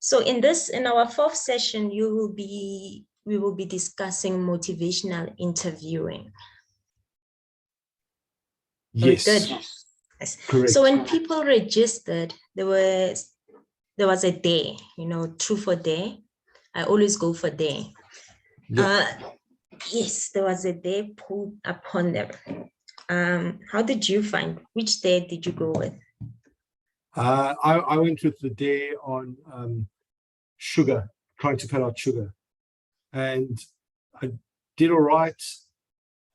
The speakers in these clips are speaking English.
So in our fourth session, we will be discussing motivational interviewing. Yes. Yes. Correct. So when people registered, there was a day, truth or dare. I always go for dare. Yeah. Yes, there was a day put upon them. How did you find? Which day did you go with? I went with the day on sugar, trying to cut out sugar. And I did all right,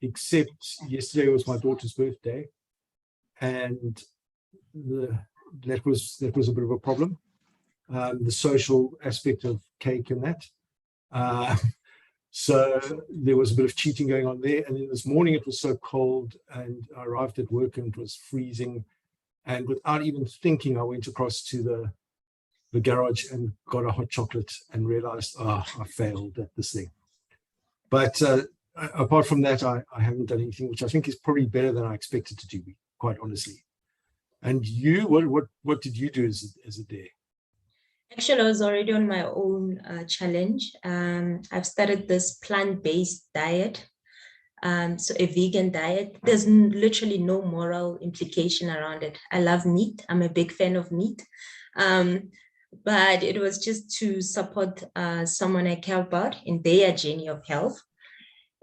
except yesterday was my daughter's birthday. And that was a bit of a problem. The social aspect of cake and that. So there was a bit of cheating going on there. And then this morning it was so cold, and I arrived at work and it was freezing. And without even thinking, I went across to the garage and got a hot chocolate and realized, I failed at this thing. But apart from that, I haven't done anything, which I think is probably better than I expected to do, quite honestly. And you, what did you do as a dare? Actually, I was already on my own challenge. I've started this plant-based diet. So a vegan diet. There's literally no moral implication around it. I love meat. I'm a big fan of meat. But it was just to support someone I care about in their journey of health.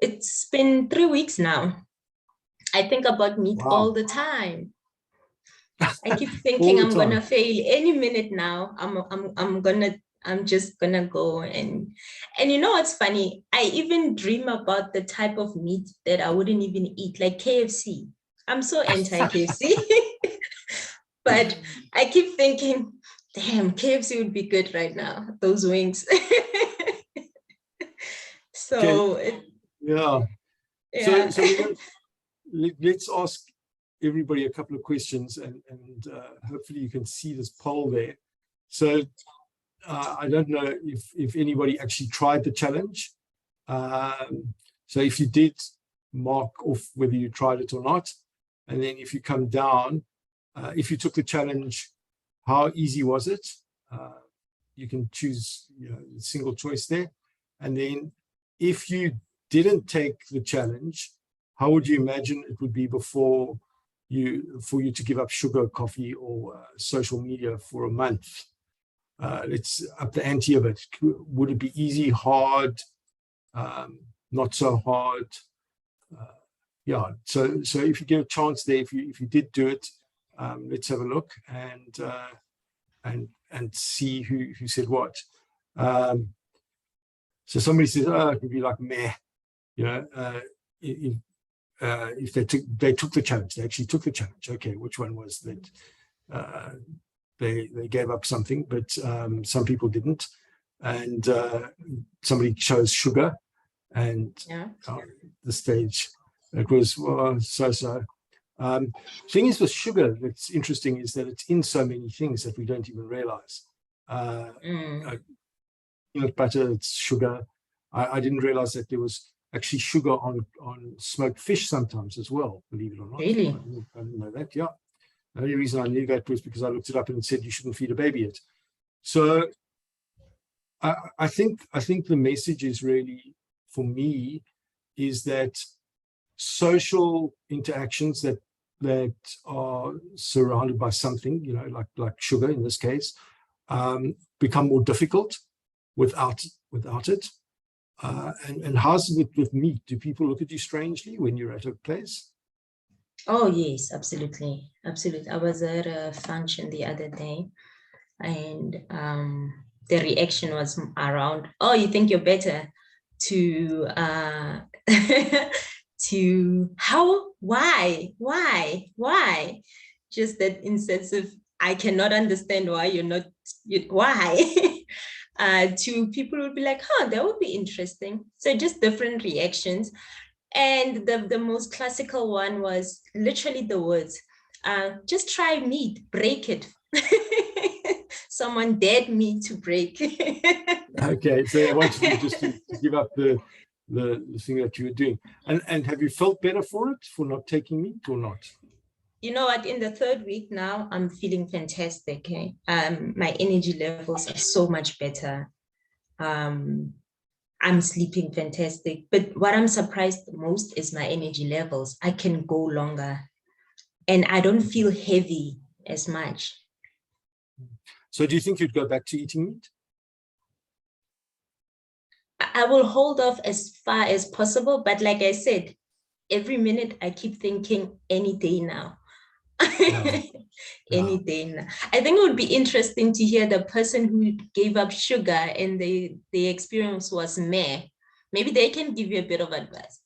It's been 3 weeks now. I think about meat all the time. I keep thinking I'm gonna fail any minute now. I'm just gonna go and you know what's funny? I even dream about the type of meat that I wouldn't even eat, like KFC. I'm so anti-KFC. But I keep thinking, damn, KFC would be good right now, those wings. So yeah. So let's ask everybody a couple of questions, and hopefully you can see this poll there. So I don't know if anybody actually tried the challenge. So if you did, mark off whether you tried it or not. And then if you come down, if you took the challenge, how easy was it? You can choose single choice there. And then if you didn't take the challenge, how would you imagine it would be for you to give up sugar, coffee, or social media for a month? Let's up the ante a bit. Would it be easy, hard, not so hard? Yeah. So if you get a chance there, if you did do it, let's have a look and see who said what. So somebody says, it would be like meh, if they took the challenge, they actually took the challenge. Okay, which one was that? They gave up something, but some people didn't. And somebody chose sugar, and the stage, it was so-so. Thing is with sugar, that's interesting, is that it's in so many things that we don't even realize. Peanut butter, it's sugar. I didn't realize that there was actually sugar on smoked fish sometimes as well, believe it or not. Really? I didn't know that, yeah. The only reason I knew that was because I looked it up and it said you shouldn't feed a baby it. So I think the message is really, for me, is that social interactions that are surrounded by something, like sugar in this case, become more difficult without it. And how's it with meat? Do people look at you strangely when you're at a place? Oh, yes, absolutely. Absolutely. I was at a function the other day, and the reaction was around, oh, you think you're better, to to how, why? Just that instance of, I cannot understand why you're not, why? To people would be like, that would be interesting. So just different reactions. And the most classical one was literally the words, just try meat, break it. Someone dared me to break. Okay, so I wanted you just to give up the thing that you were doing. And have you felt better for it, for not taking meat or not? you know what, in the 3rd week now, I'm feeling fantastic. Okay? My energy levels are so much better. I'm sleeping fantastic. But what I'm surprised the most is my energy levels. I can go longer and I don't feel heavy as much. So do you think you'd go back to eating meat? I will hold off as far as possible. But like I said, every minute I keep thinking any day now. Yeah. Any day now. I think it would be interesting to hear the person who gave up sugar and the experience was meh. Maybe they can give you a bit of advice.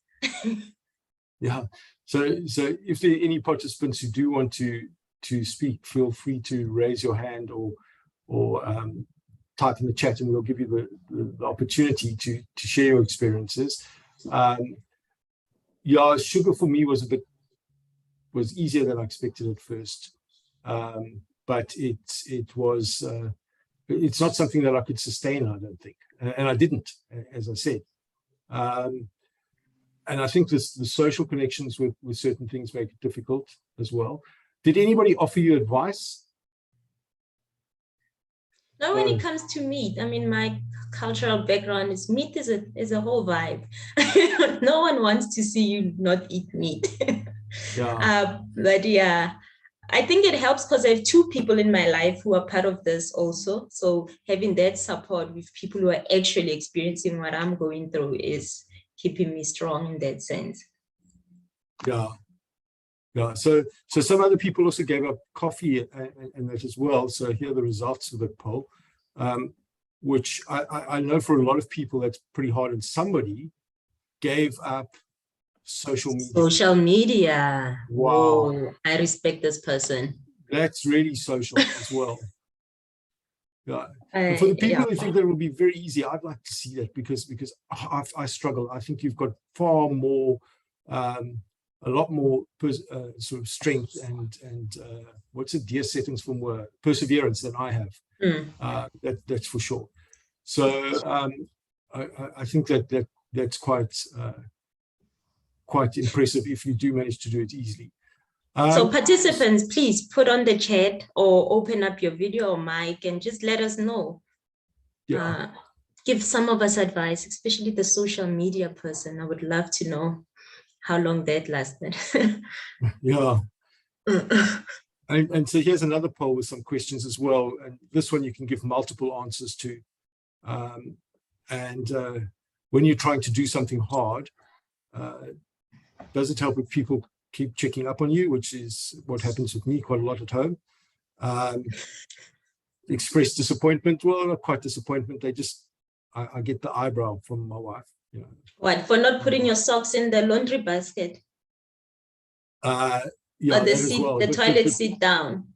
Yeah. So if there are any participants who do want to speak, feel free to raise your hand or type in the chat, and we'll give you the opportunity to share your experiences. Yeah, sugar for me was easier than I expected at first, but it's not something that I could sustain, I don't think, and I didn't, as I said. And I think the social connections with certain things make it difficult as well. Did anybody offer you advice? Now, when it comes to meat, I mean, my cultural background is meat is a whole vibe. No one wants to see you not eat meat. Yeah. But yeah, I think it helps because I have 2 people in my life who are part of this also. So having that support with people who are actually experiencing what I'm going through is keeping me strong in that sense. Yeah. Yeah. So some other people also gave up coffee and that as well. So here are the results of the poll, which I know for a lot of people that's pretty hard. And somebody gave up social media. Social media. Wow. Whoa, I respect this person. That's really social as well. Yeah. And for the people who think that it will be very easy, I'd like to see that because I struggle. I think you've got far more, a lot more sort of strength and what's it, dear settings for more perseverance than I have. That's for sure. So I think that's quite impressive if you do manage to do it easily. So participants, please put on the chat or open up your video or mic and just let us know. Yeah. Give some of us advice, especially the social media person. I would love to know how long that lasted. Yeah. And so here's another poll with some questions as well. And this one you can give multiple answers to. When you're trying to do something hard, does it help if people keep checking up on you, which is what happens with me quite a lot at home? Express disappointment. Well, not quite disappointment. I get the eyebrow from my wife. You know. What, for not putting your socks in the laundry basket? Yeah, or the seat, well. The toilet seat down.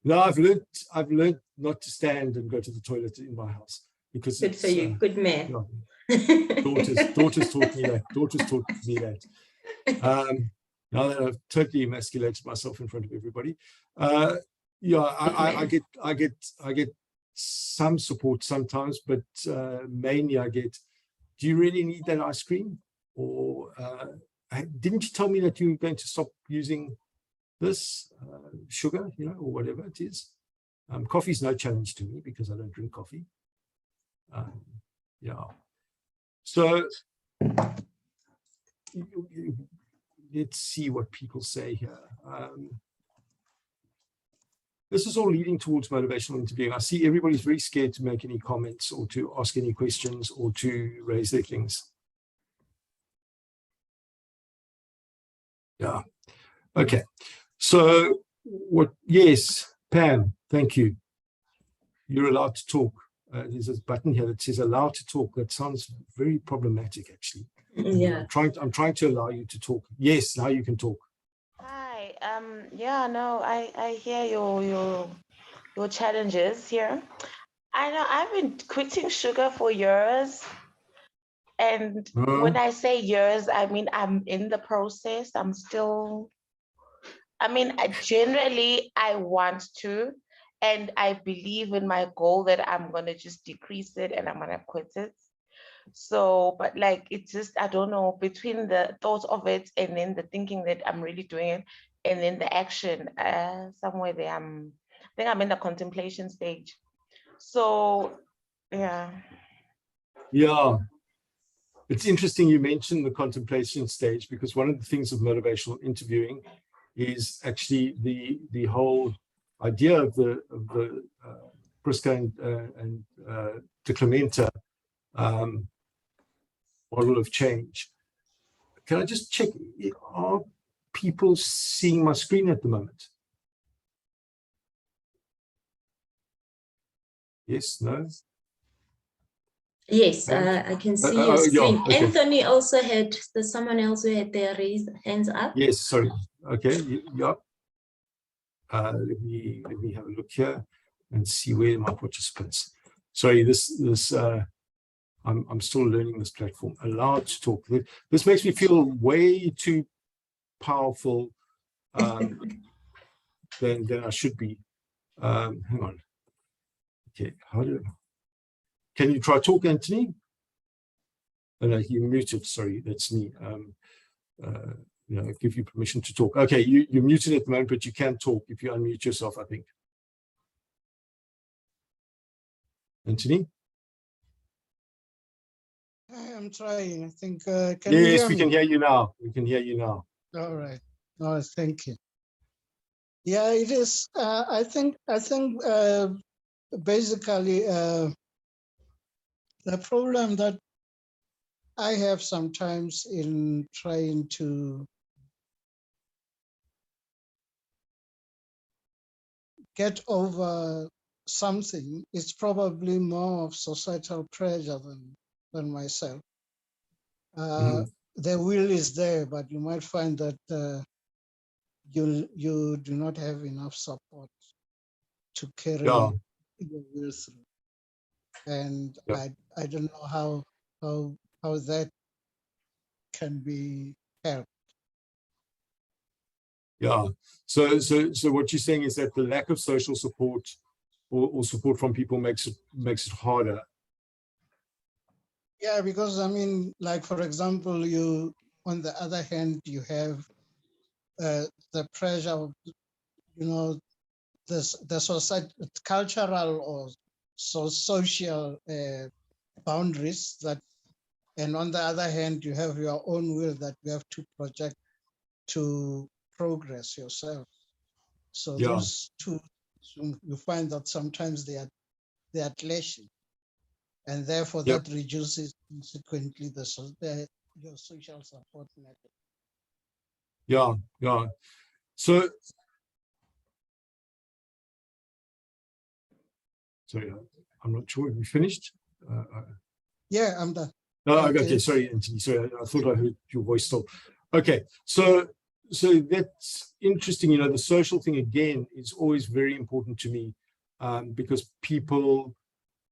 No, I've learned not to stand and go to the toilet in my house because good for you, good man. Daughters taught me that. Daughters taught me that. Now that I've totally emasculated myself in front of everybody, yeah, I get some support sometimes, but mainly I get, do you really need that ice cream? Or didn't you tell me that you were going to stop using this sugar, you know, or whatever it is? Coffee is no challenge to me because I don't drink coffee. Yeah. So let's see what people say here. This is all leading towards motivational interviewing. I see everybody's very scared to make any comments or to ask any questions or to raise their things. Yeah. Okay. So yes, Pam, thank you. You're allowed to talk. There's a button here that says allow to talk. That sounds very problematic, actually. Yeah. I'm trying to allow you to talk. Yes, now you can talk. Hi. Yeah, no, I hear your challenges here. I know I've been quitting sugar for years. And when I say years, I mean I'm in the process. I'm still, I mean, generally I want to, and I believe in my goal that I'm going to just decrease it and I'm going to quit it. So, but like, it's just, I don't know, between the thought of it and then the thinking that I'm really doing it, and then the action, somewhere there, I think I'm in the contemplation stage. So, yeah. Yeah. It's interesting you mentioned the contemplation stage, because one of the things of motivational interviewing is actually the whole idea of the Prisca and de Clementa model of change. Can I just check, are people seeing my screen at the moment? Yes, no? Yes, I can see your screen. Yeah, okay. Anthony also had, there's someone else who had their raised hands up. Yes, sorry. Okay, yeah. Let me have a look here and see where my participants. Sorry, I'm still learning this platform. Allowed to talk. This makes me feel way too powerful than I should be. Hang on. Okay, can you try talk, Anthony? Oh, no, you muted. Sorry, that's me. I give you permission to talk. Okay, you're muted at the moment, but you can talk if you unmute yourself, I think. Anthony? I'm trying. I think. Can you hear Yes, me? we can hear you now. We can hear you now. All right. No, thank you. Yeah, it is. I think. Basically, the problem that I have sometimes in trying to get over something is probably more of societal pressure than myself. The will is there, but you might find that you do not have enough support to carry your will through. And I don't know how that can be helped. Yeah. So what you're saying is that the lack of social support or support from people makes it harder. Yeah, because I mean, like for example, on the other hand, you have the pressure of, the society, cultural or social boundaries that, and on the other hand, you have your own will that you have to project to progress yourself. So those two, you find that sometimes they are clashing, and therefore that reduces consequently your social support network. Yeah. So, sorry, I'm not sure. Have you finished? Yeah, I'm done. Oh, okay. Sorry, Anthony. Sorry, I thought I heard your voice still. Okay, so that's interesting. The social thing again is always very important to me, because people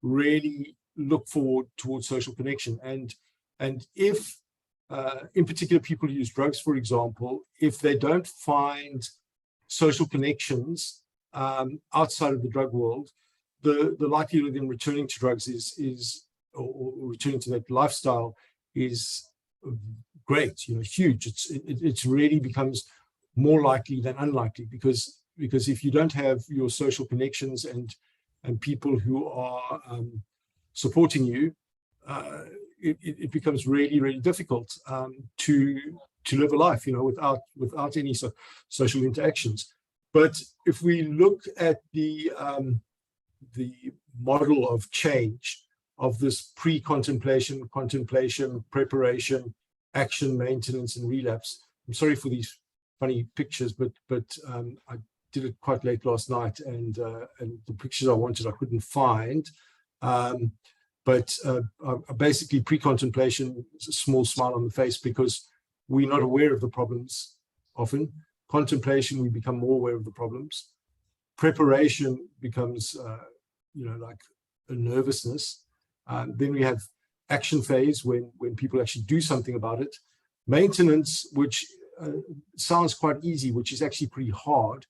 really look forward towards social connection, and if in particular people who use drugs, for example, if they don't find social connections outside of the drug world, the likelihood of them returning to drugs or returning to that lifestyle is great, huge. It's really becomes more likely than unlikely, because if you don't have your social connections and people who are supporting you, it becomes really, really difficult to live a life, without any social interactions. But if we look at the model of change, of this pre-contemplation, contemplation, preparation, action, maintenance, and relapse. I'm sorry for these funny pictures, but I did it quite late last night, and the pictures I wanted I couldn't find. But basically, pre-contemplation is a small smile on the face, because we're not aware of the problems often. Contemplation, we become more aware of the problems. Preparation becomes, like a nervousness. Then we have action phase, when people actually do something about it. Maintenance, which sounds quite easy, which is actually pretty hard.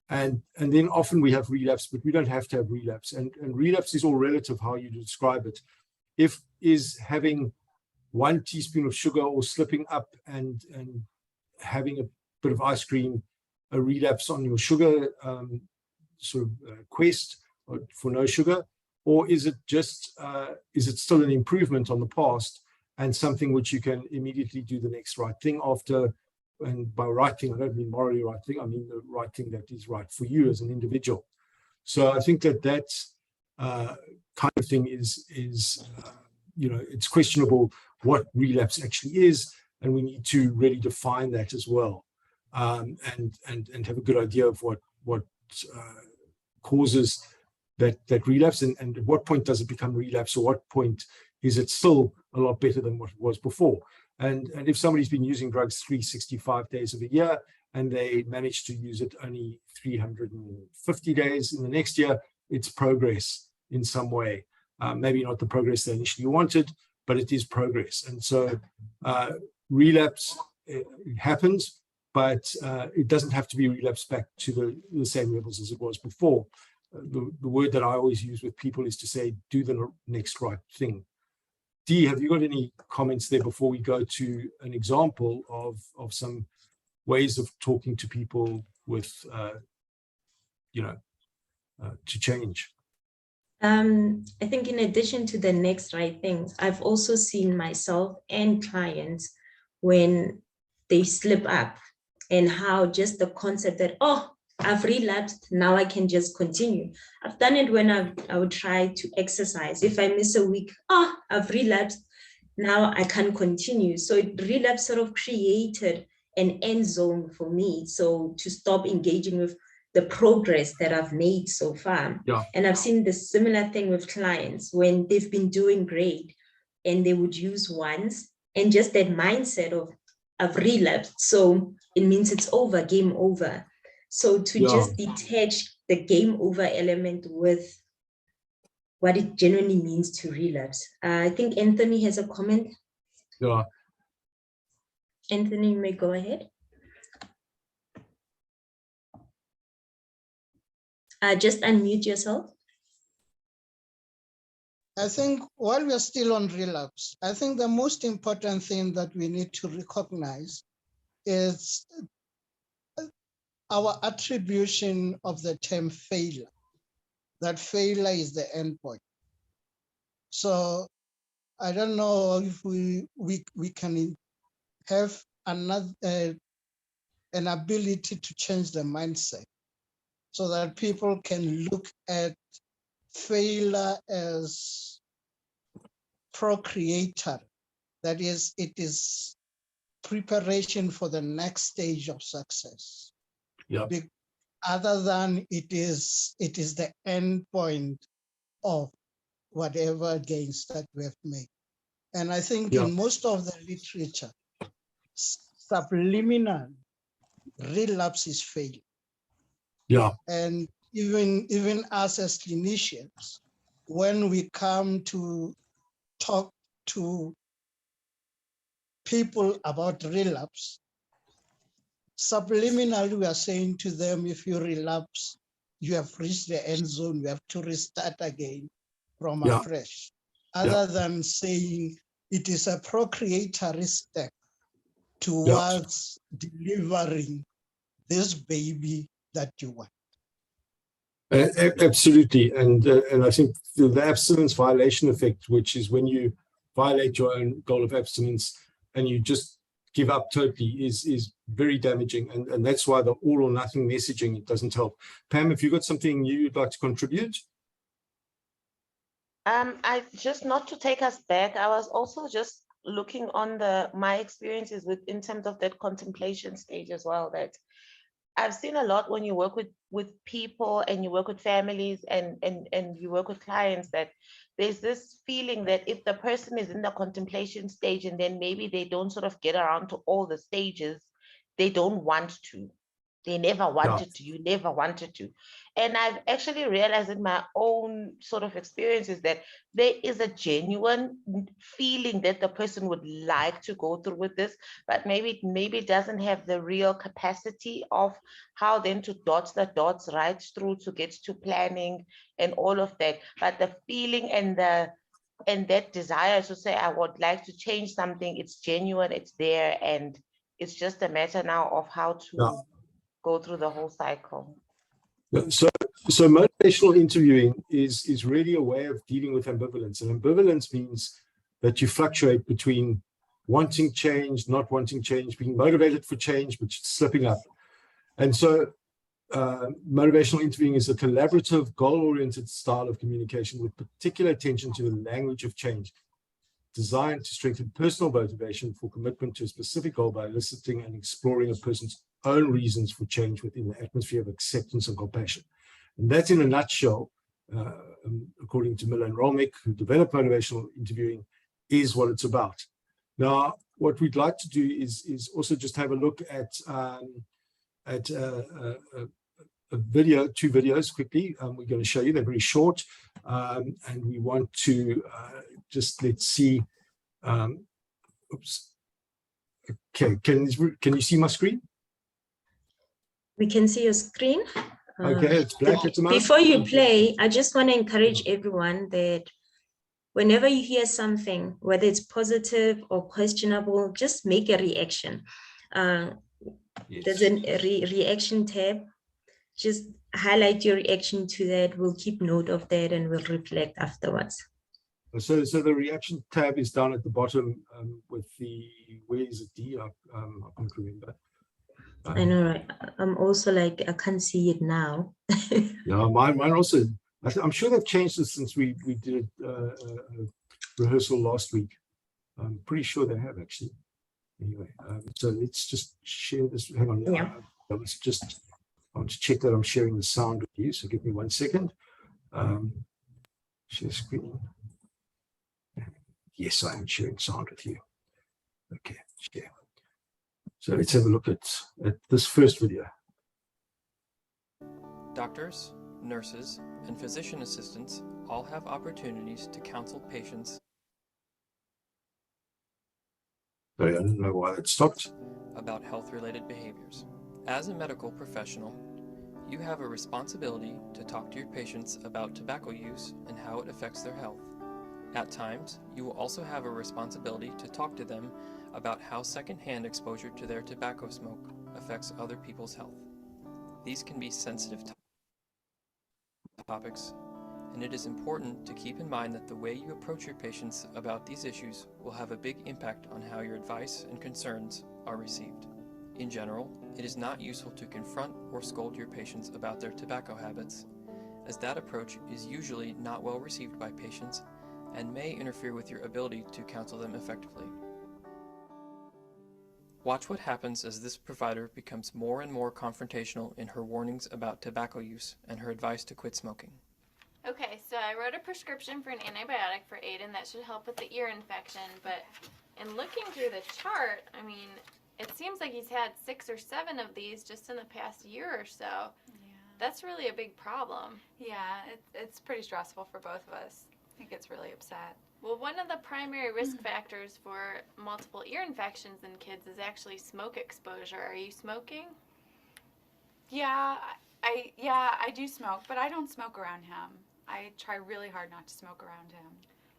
And then often we have relapse, but we don't have to have relapse. And relapse is all relative how you describe it. is having 1 teaspoon of sugar or slipping up and having a bit of ice cream a relapse on your sugar quest for no sugar, or is it just is it still an improvement on the past and something which you can immediately do the next right thing after? And by right thing, I don't mean morally right thing, I mean the right thing that is right for you as an individual. So I think that kind of thing is it's questionable what relapse actually is, and we need to really define that as well, and have a good idea of what causes that relapse, and at what point does it become relapse, or what point is it still a lot better than what it was before. And if somebody's been using drugs 365 days of a year and they manage to use it only 350 days in the next year, it's progress in some way. Maybe not the progress they initially wanted, but it is progress. And so relapse happens, but it doesn't have to be relapse back to the same levels as it was before. The word that I always use with people is to say, do the next right thing. Dee, have you got any comments there before we go to an example of some ways of talking to people with, to change? I think in addition to the next right thing, I've also seen myself and clients when they slip up, and how just the concept that, oh, I've relapsed, now I can just continue. I've done it when I would try to exercise. If I miss a week, oh, I've relapsed, now I can't continue. So relapse sort of created an end zone for me. So to stop engaging with the progress that I've made so far. Yeah. And I've seen the similar thing with clients when they've been doing great and they would use once, and just that mindset of I've relapsed, so it means it's over, game over. So to just detach the game over element with what it genuinely means to relapse. I think Anthony has a comment. Yeah. Anthony, you may go ahead. Just unmute yourself. I think while we're still on relapse, I think the most important thing that we need to recognize is our attribution of the term failure. That failure is the end point. So I don't know if we can have an ability to change the mindset so that people can look at failure as procreatory. That is, it is preparation for the next stage of success. Yeah. Other than it is the end point of whatever gains that we have made. And I think in most of the literature, subliminal relapse is failure. Yeah. And even us as clinicians, when we come to talk to people about relapse, subliminally we are saying to them, if you relapse, you have reached the end zone, you have to restart again from afresh. Other than saying it is a procreatory step towards delivering this baby that you want. Absolutely, and I think the abstinence violation effect, which is when you violate your own goal of abstinence and you just give up totally, is very damaging, and that's why the all or nothing messaging, it doesn't help. Pam, have you got something you'd like to contribute? I just, not to take us back, I was also just looking on my experiences in terms of that contemplation stage as well, that I've seen a lot when you work with people and you work with families and you work with clients, that there's this feeling that if the person is in the contemplation stage and then maybe they don't sort of get around to all the stages, they don't want to. They never wanted to, you never wanted to. And I've actually realized in my own sort of experiences that there is a genuine feeling that the person would like to go through with this, but maybe it doesn't have the real capacity of how then to dot the dots right through to get to planning and all of that. But the feeling and the and that desire to say, I would like to change something, it's genuine, it's there, and it's just a matter now of how to go through the whole cycle. So motivational interviewing is really a way of dealing with ambivalence. And ambivalence means that you fluctuate between wanting change, not wanting change, being motivated for change, but slipping up. And so motivational interviewing is a collaborative, goal-oriented style of communication with particular attention to the language of change, designed to strengthen personal motivation for commitment to a specific goal by eliciting and exploring a person's own reasons for change within the atmosphere of acceptance and compassion. And that, in a nutshell, according to Miller and Rolnick, who developed motivational interviewing, is what it's about. Now, what we'd like to do is also just have a look at a video, 2 videos quickly. We're going to show you. They're very short, and we want to just let's see. Oops. Okay, can you see my screen? We can see your screen. Okay, it's black at the moment. Before you play, I just want to encourage everyone that whenever you hear something, whether it's positive or questionable, just make a reaction. Yes. There's a reaction tab. Just highlight your reaction to that. We'll keep note of that and we'll reflect afterwards. So the reaction tab is down at the bottom with the, where is it, D? I can't remember. I know, right? I'm also like, I can't see it now. Yeah, mine also. I'm sure they've changed this since we did a rehearsal last week. I'm pretty sure they have actually. Anyway, so let's just share this. Hang on. Yeah. I want to check that I'm sharing the sound with you. So give me 1 second. Share screen. Yes, I am sharing sound with you. Okay, share. So let's have a look at this first video. Doctors, nurses, and physician assistants all have opportunities to counsel patients. Sorry, I don't know why that stopped. About health-related behaviors. As a medical professional, you have a responsibility to talk to your patients about tobacco use and how it affects their health. At times, you will also have a responsibility to talk to them about how secondhand exposure to their tobacco smoke affects other people's health. These can be sensitive topics, and it is important to keep in mind that the way you approach your patients about these issues will have a big impact on how your advice and concerns are received. In general, it is not useful to confront or scold your patients about their tobacco habits, as that approach is usually not well received by patients and may interfere with your ability to counsel them effectively. Watch what happens as this provider becomes more and more confrontational in her warnings about tobacco use and her advice to quit smoking. Okay, so I wrote a prescription for an antibiotic for Aiden that should help with the ear infection, but in looking through the chart, I mean, it seems like he's had 6 or 7 of these just in the past year or so. Yeah. That's really a big problem. Yeah, it's pretty stressful for both of us. He gets really upset. Well, one of the primary risk factors for multiple ear infections in kids is actually smoke exposure. Are you smoking? Yeah, I do smoke, but I don't smoke around him. I try really hard not to smoke around him.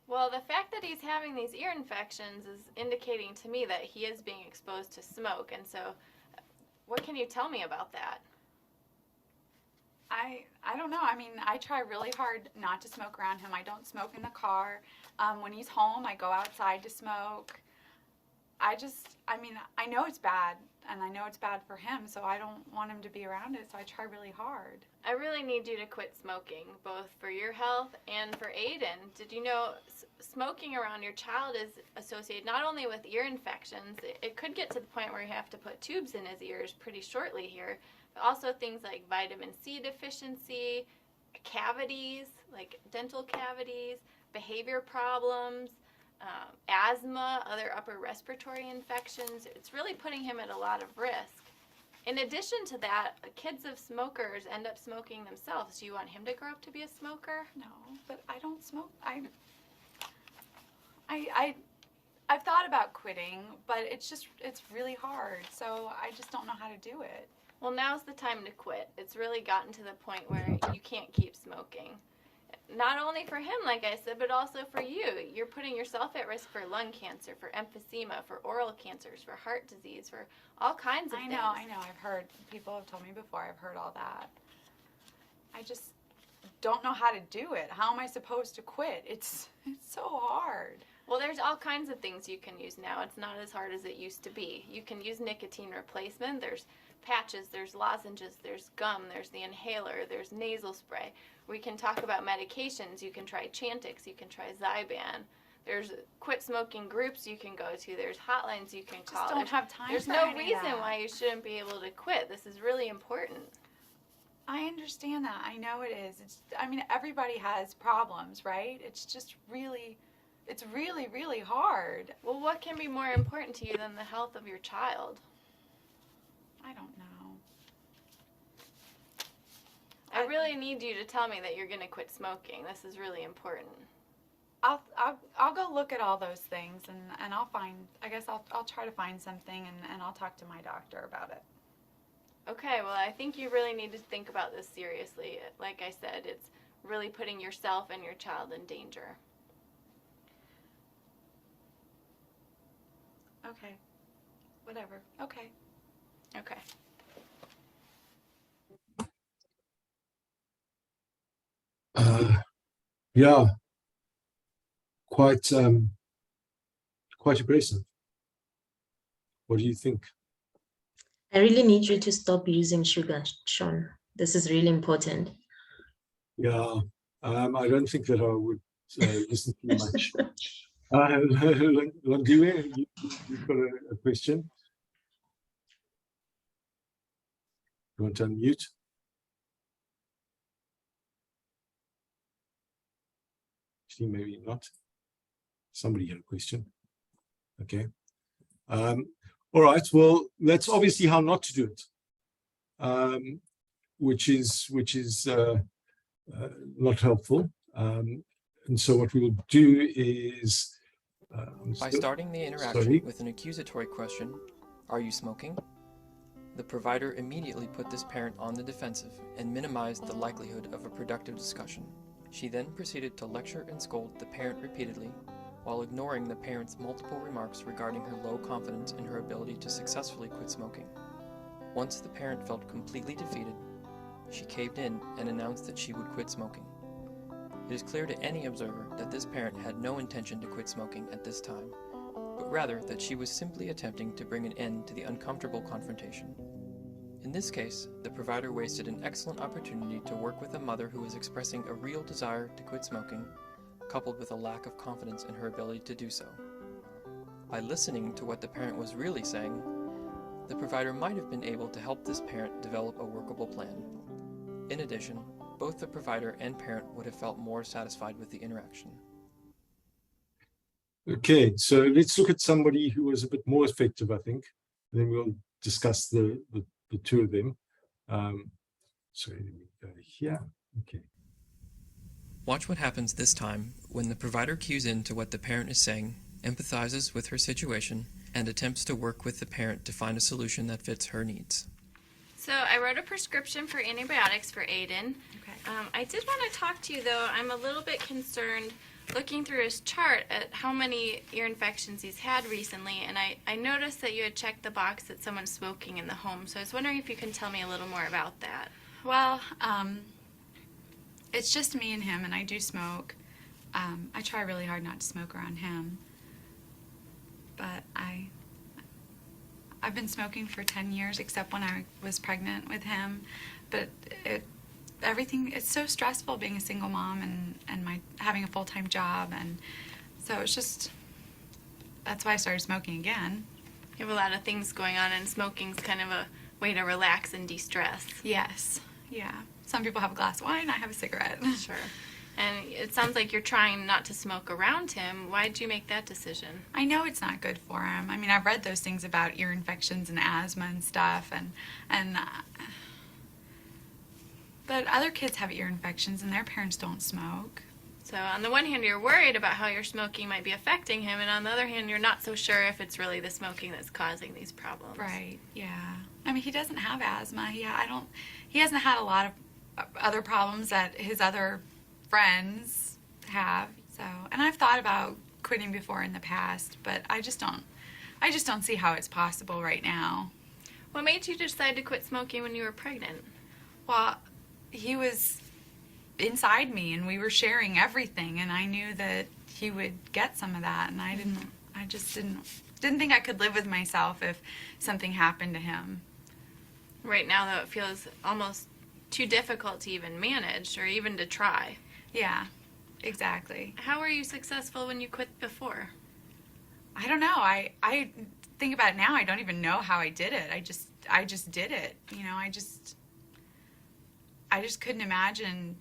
Well, the fact that he's having these ear infections is indicating to me that he is being exposed to smoke. And so what can you tell me about that? I don't know. I mean, I try really hard not to smoke around him. I don't smoke in the car. When he's home, I go outside to smoke. I mean, I know it's bad, and I know it's bad for him, so I don't want him to be around it, so I try really hard. I really need you to quit smoking, both for your health and for Aiden. Did you know smoking around your child is associated not only with ear infections, it could get to the point where you have to put tubes in his ears pretty shortly here, but also things like vitamin C deficiency, cavities, like dental cavities, behavior problems, asthma, other upper respiratory infections. It's really putting him at a lot of risk. In addition to that, kids of smokers end up smoking themselves. Do you want him to grow up to be a smoker? No, but I don't smoke. I've thought about quitting, but it's really hard. So I just don't know how to do it. Well, now's the time to quit. It's really gotten to the point where you can't keep smoking. not only for him, like I said, but also for you. You're putting yourself at risk for lung cancer, for emphysema, for oral cancers, for heart disease, for all kinds of things. I know. I've heard, people have told me before, I've heard all that. I just don't know how to do it. How am I supposed to quit? It's so hard. Well, there's all kinds of things you can use now. It's not as hard as it used to be. You can use nicotine replacement. There's patches, there's lozenges, there's gum, there's the inhaler, there's nasal spray. We can talk about medications. You can try Chantix, you can try Zyban. There's quit smoking groups you can go to. There's hotlines you can call. Just don't have time There's for no any of reason that. why you shouldn't be able to quit. This is really important. I understand that. I know it is. Everybody has problems, right? It's just really, it's really, really hard. Well, what can be more important to you than the health of your child? I don't know. I really need you to tell me that you're going to quit smoking. This is really important. I'll go look at all those things and I'll find, I guess I'll try to find something and I'll talk to my doctor about it. Okay, well, I think you really need to think about this seriously. Like I said, it's really putting yourself and your child in danger. Okay. Whatever. Okay. Okay. Yeah, quite aggressive. What do you think? I really need you to stop using sugar, Sean. This is really important. Yeah, I don't think that I would listen to you much. Londiwe, you've got a question? You want to unmute? Actually, maybe not. Somebody had a question. Okay. All right. Well, that's obviously how not to do it, which is not helpful. And so what we will do is by starting the interaction with an accusatory question, "Are you smoking?" the provider immediately put this parent on the defensive and minimized the likelihood of a productive discussion. She then proceeded to lecture and scold the parent repeatedly, while ignoring the parent's multiple remarks regarding her low confidence in her ability to successfully quit smoking. Once the parent felt completely defeated, she caved in and announced that she would quit smoking. It is clear to any observer that this parent had no intention to quit smoking at this time, but rather that she was simply attempting to bring an end to the uncomfortable confrontation. In this case, the provider wasted an excellent opportunity to work with a mother who was expressing a real desire to quit smoking, coupled with a lack of confidence in her ability to do so. By listening to what the parent was really saying, the provider might have been able to help this parent develop a workable plan. In addition, both the provider and parent would have felt more satisfied with the interaction. Okay, so let's look at somebody who was a bit more effective, I think. And then we'll discuss the two of them. Sorry, let me go here. Okay. Watch what happens this time when the provider cues in to what the parent is saying, empathizes with her situation, and attempts to work with the parent to find a solution that fits her needs. So I wrote a prescription for antibiotics for Aiden. Okay. I did want to talk to you, though. I'm a little bit concerned looking through his chart at how many ear infections he's had recently, and I noticed that you had checked the box that someone's smoking in the home. So I was wondering if you can tell me a little more about that. Well, it's just me and him, and I do smoke. I try really hard not to smoke around him, but I've been smoking for 10 years, except when I was pregnant with him. But it's so stressful being a single mom and having a full-time job, and so it's just, that's why I started smoking again. You have a lot of things going on, and smoking's kind of a way to relax and de-stress. Yes, yeah. Some people have a glass of wine, I have a cigarette. Sure. And it sounds like you're trying not to smoke around him. Why did you make that decision? I know it's not good for him. I mean, I've read those things about ear infections and asthma and stuff, but other kids have ear infections and their parents don't smoke. So on the one hand, you're worried about how your smoking might be affecting him, and on the other hand, you're not so sure if it's really the smoking that's causing these problems. Right, yeah. I mean, he doesn't have asthma. He hasn't had a lot of other problems that his other friends have. So, and I've thought about quitting before in the past, but I just don't see how it's possible right now. What made you decide to quit smoking when you were pregnant? Well, he was inside me and we were sharing everything, and I knew that he would get some of that, and I just didn't think I could live with myself if something happened to him. Right now, though, it feels almost too difficult to even manage or even to try. Yeah, exactly. How were you successful when you quit before? I don't know. I think about it now, I don't even know how I did it. I just did it. You know, I just couldn't imagine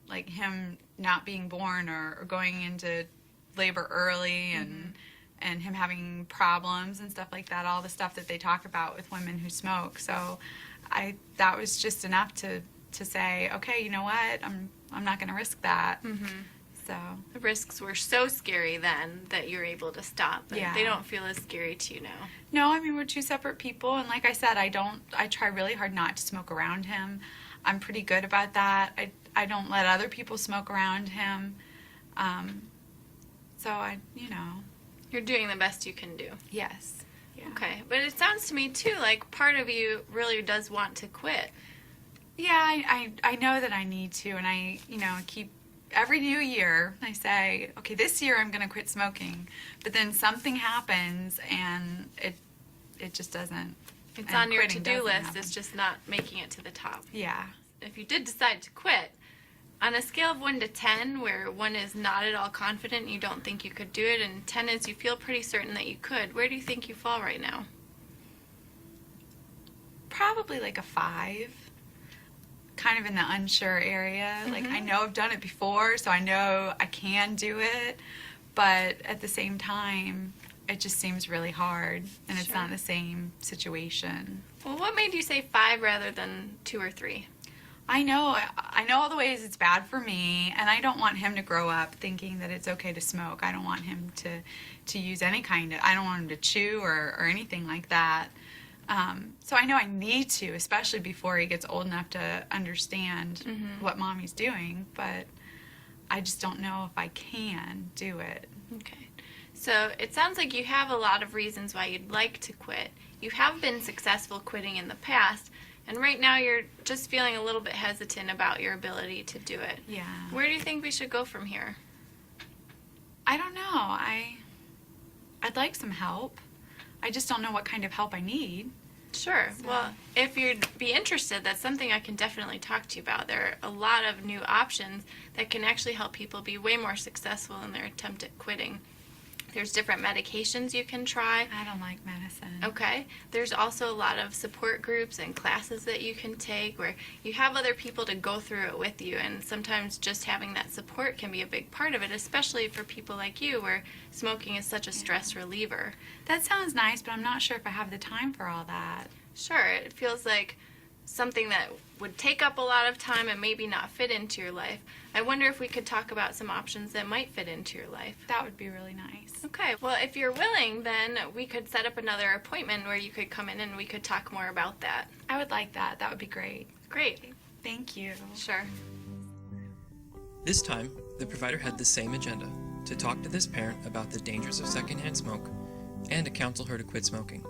like him not being born or going into labor early and him having problems and stuff like that, all the stuff that they talk about with women who smoke. So that was just enough to say, okay, you know what, I'm not going to risk that. So the risks were so scary then that you're able to stop, but Yeah. they don't feel as scary to you now. no, I mean, we're two separate people, and like I said, I try really hard not to smoke around him. I'm pretty good about that. I don't let other people smoke around him. So You're doing the best you can do. yes. Yeah. Okay, but it sounds to me too like part of you really does want to quit. Yeah, I know that I need to, and I keep every new year I say, okay, this year I'm going to quit smoking, but then something happens and it just doesn't. It's and on your quitting to-do doesn't list, happen. it's just not making it to the top. Yeah. If you did decide to quit, on a scale of 1 to 10, where 1 is not at all confident, you don't think you could do it, and 10 is you feel pretty certain that you could, where do you think you fall right now? Probably like a 5. Kind of in the unsure area. Like, I know I've done it before, so I know I can do it, but at the same time, it just seems really hard, and it's Sure. not the same situation. Well, what made you say 5 rather than 2 or 3? I know all the ways it's bad for me, and I don't want him to grow up thinking that it's okay to smoke. I don't want him to use any kind of, I don't want him to chew or anything like that. So I know I need to, especially before he gets old enough to understand what mommy's doing, but I just don't know if I can do it. Okay. So it sounds like you have a lot of reasons why you'd like to quit. You have been successful quitting in the past, and right now you're just feeling a little bit hesitant about your ability to do it. Yeah. Where do you think we should go from here? I don't know. I'd like some help. I just don't know what kind of help I need. Sure. So- Well, if you'd be interested, that's something I can definitely talk to you about. There are a lot of new options that can actually help people be way more successful in their attempt at quitting. There's different medications you can try. I don't like medicine. Okay. There's also a lot of support groups and classes that you can take where you have other people to go through it with you, and sometimes just having that support can be a big part of it, especially for people like you where smoking is such a stress reliever. That sounds nice, but I'm not sure if I have the time for all that. Sure, it feels like something that would take up a lot of time and maybe not fit into your life. I wonder if we could talk about some options that might fit into your life. That would be really nice. Okay, well, if you're willing, then we could set up another appointment where you could come in and we could talk more about that. I would like that. That would be great. Great. Thank you. Sure. This time, the provider had the same agenda, to talk to this parent about the dangers of secondhand smoke and to counsel her to quit smoking.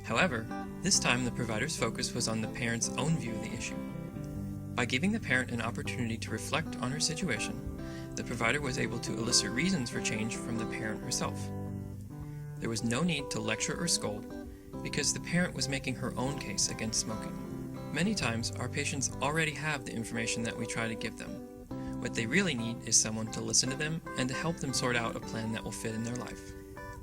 However, this time the provider's focus was on the parent's own view of the issue. By giving the parent an opportunity to reflect on her situation, the provider was able to elicit reasons for change from the parent herself. There was no need to lecture or scold, because the parent was making her own case against smoking. Many times, our patients already have the information that we try to give them. What they really need is someone to listen to them and to help them sort out a plan that will fit in their life.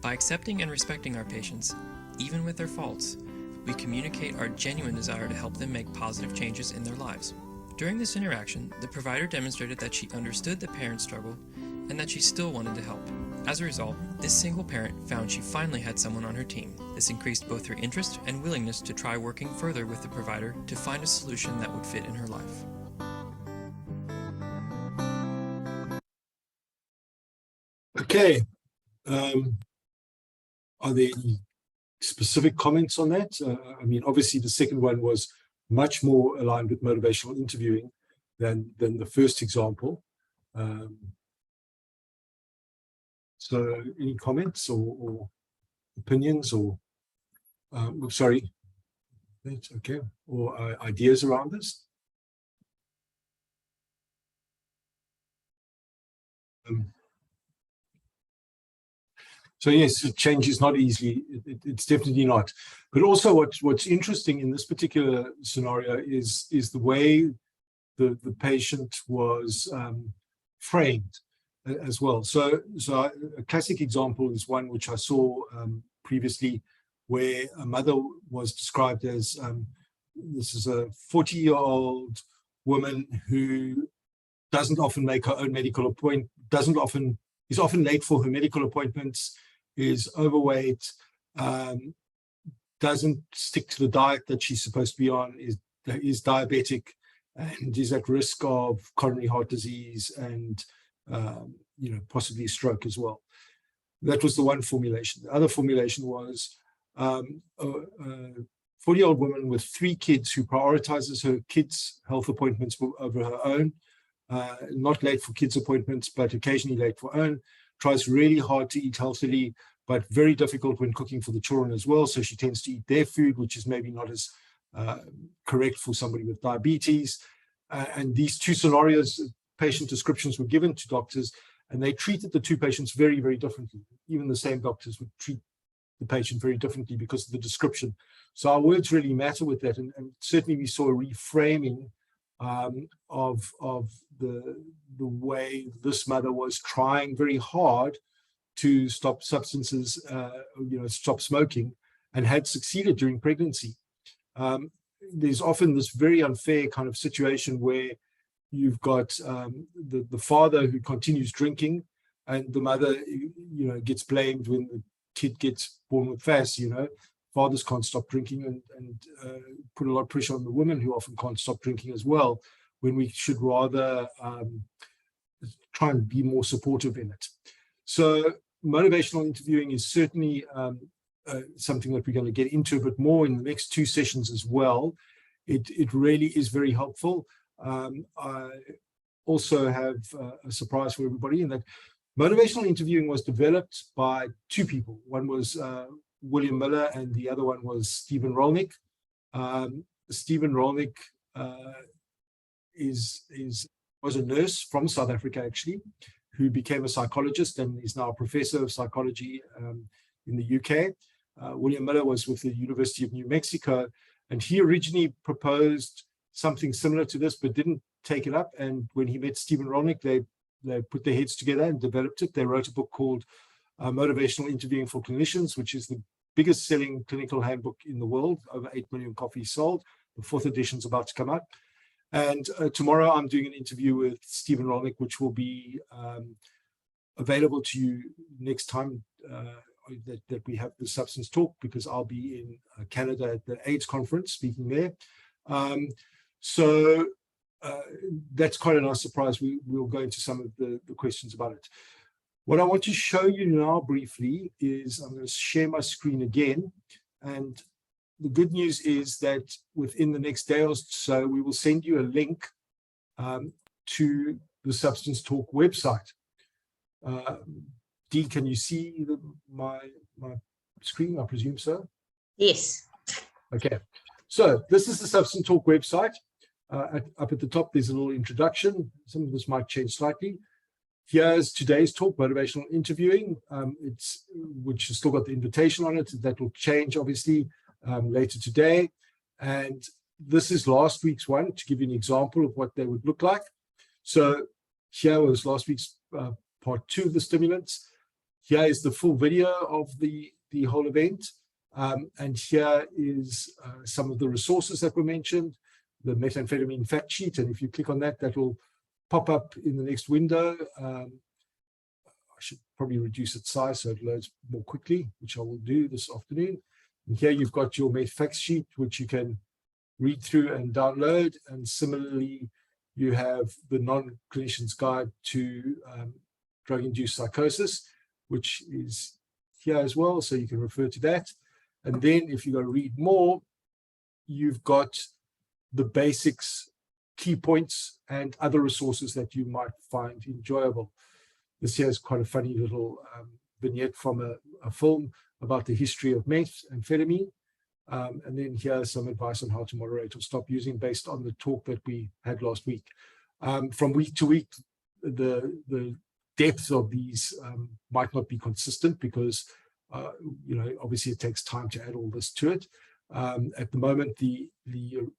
By accepting and respecting our patients, even with their faults, we communicate our genuine desire to help them make positive changes in their lives. During this interaction, the provider demonstrated that she understood the parent's struggle and that she still wanted to help. As a result, this single parent found she finally had someone on her team. This increased both her interest and willingness to try working further with the provider to find a solution that would fit in her life. Okay. Are there any specific comments on that? I mean, obviously the second one was much more aligned with motivational interviewing than the first example. So any comments or opinions or, sorry, that's okay, or ideas around this? So yes, change is not easily, it's definitely not. But also what's interesting in this particular scenario is the way the patient was framed as well. So a classic example is one which I saw previously, where a mother was described as, this is a 40-year-old woman who doesn't often make her own medical appointment, is often late for her medical appointments, is overweight, doesn't stick to the diet that she's supposed to be on, is diabetic, and is at risk of coronary heart disease and possibly a stroke as well. That was the one formulation. The other formulation was a 40-year-old woman with 3 kids who prioritizes her kids' health appointments over her own, not late for kids' appointments, but occasionally late for own, tries really hard to eat healthily, but very difficult when cooking for the children as well. So she tends to eat their food, which is maybe not as correct for somebody with diabetes. And these 2 scenarios, patient descriptions were given to doctors, and they treated the 2 patients very, very differently. Even the same doctors would treat the patient very differently because of the description. So our words really matter with that. And certainly we saw a reframing of the way this mother was trying very hard to stop substances, stop smoking, and had succeeded during pregnancy. There's often this very unfair kind of situation where you've got the father who continues drinking, and the mother, gets blamed when the kid gets born with FAS. Fathers can't stop drinking, and put a lot of pressure on the women who often can't stop drinking as well, when we should rather try and be more supportive in it. So motivational interviewing is certainly something that we're going to get into a bit more in the next 2 sessions as well. It really is very helpful. I also have a surprise for everybody, in that motivational interviewing was developed by 2 people. One was William Miller, and the other one was Stephen Rolnick. Stephen Rolnick was a nurse from South Africa, actually, who became a psychologist and is now a professor of psychology in the UK. William Miller was with the University of New Mexico, and he originally proposed something similar to this, but didn't take it up. And when he met Stephen Rolnick, they put their heads together and developed it. They wrote a book called Motivational Interviewing for Clinicians, which is the biggest selling clinical handbook in the world, over 8 million copies sold. The 4th edition is about to come out. And tomorrow I'm doing an interview with Stephen Rolnick, which will be available to you next time that we have the Substance Talk, because I'll be in Canada at the AIDS conference speaking there. So that's quite a nice surprise. We'll go into some of the questions about it. What I want to show you now briefly is, I'm going to share my screen again. And the good news is that within the next day or so, we will send you a link to the Substance Talk website. Dee, can you see my screen? I presume so. Yes. Okay. So this is the Substance Talk website. Up at the top, there's a little introduction. Some of this might change slightly. Here's today's talk, motivational interviewing, which has still got the invitation on it. That will change, obviously, later today. And this is last week's one, to give you an example of what they would look like. So here was last week's part 2 of the stimulants. Here is the full video of the whole event. And here is some of the resources that were mentioned, the methamphetamine fact sheet. And if you click on that, that will pop up in the next window. I should probably reduce its size so it loads more quickly, which I will do this afternoon. And here you've got your med fact sheet, which you can read through and download. And similarly, you have the non-clinician's guide to drug-induced psychosis, which is here as well, so you can refer to that. And then if you go read more, you've got the basics key points and other resources that you might find enjoyable. This here is quite a funny little vignette from a film about the history of methamphetamine. And then here's some advice on how to moderate or stop using based on the talk that we had last week. From week to week, the depth of these might not be consistent because, obviously it takes time to add all this to it. At the moment, the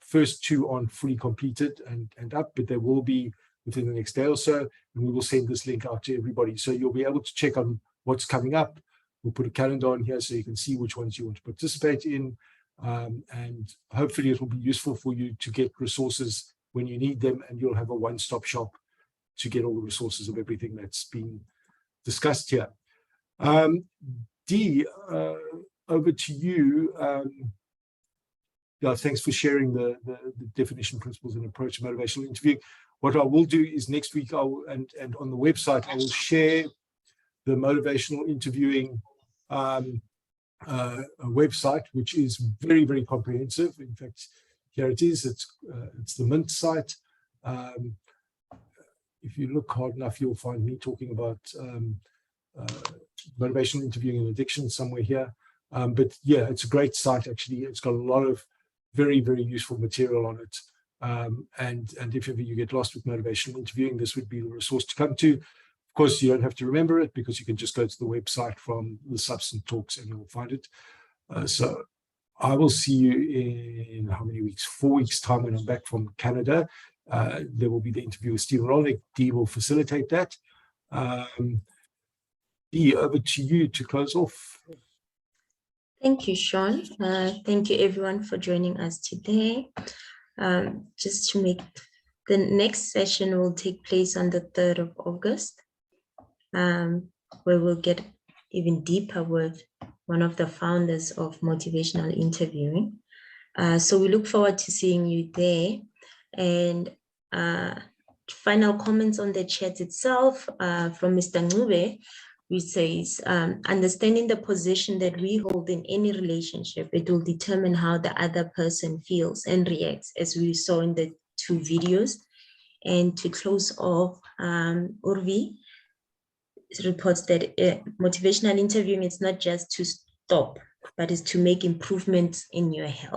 first two aren't fully completed and up, but they will be within the next day or so, and we will send this link out to everybody. So you'll be able to check on what's coming up. We'll put a calendar on here so you can see which ones you want to participate in. And hopefully it will be useful for you to get resources when you need them, and you'll have a one-stop shop to get all the resources of everything that's been discussed here. Dee, over to you. Thanks for sharing the definition, principles, and approach to motivational interviewing. What I will do is next week, and on the website, I will share the motivational interviewing website, which is very, very comprehensive. In fact, here it is. It's the Mint site. If you look hard enough, you'll find me talking about motivational interviewing and addiction somewhere here. But yeah, it's a great site, actually. It's got a lot of very, very useful material on it. And if ever you get lost with motivational interviewing, this would be the resource to come to. Of course, you don't have to remember it because you can just go to the website from the substance talks and you'll find it. So I will see you in how many weeks? 4 weeks' time when I'm back from Canada. There will be the interview with Stephen Rolnick. Dee will facilitate that. Dee, over to you to close off. Thank you, Sean. Thank you, everyone, for joining us today. Just to make the next session will take place on the 3rd of August, where we'll get even deeper with one of the founders of Motivational Interviewing. So we look forward to seeing you there. And final comments on the chat itself from Mr. Ngube, which says, understanding the position that we hold in any relationship, it will determine how the other person feels and reacts, as we saw in the 2 videos. And to close off, Urvi reports that motivational interviewing is not just to stop, but is to make improvements in your health.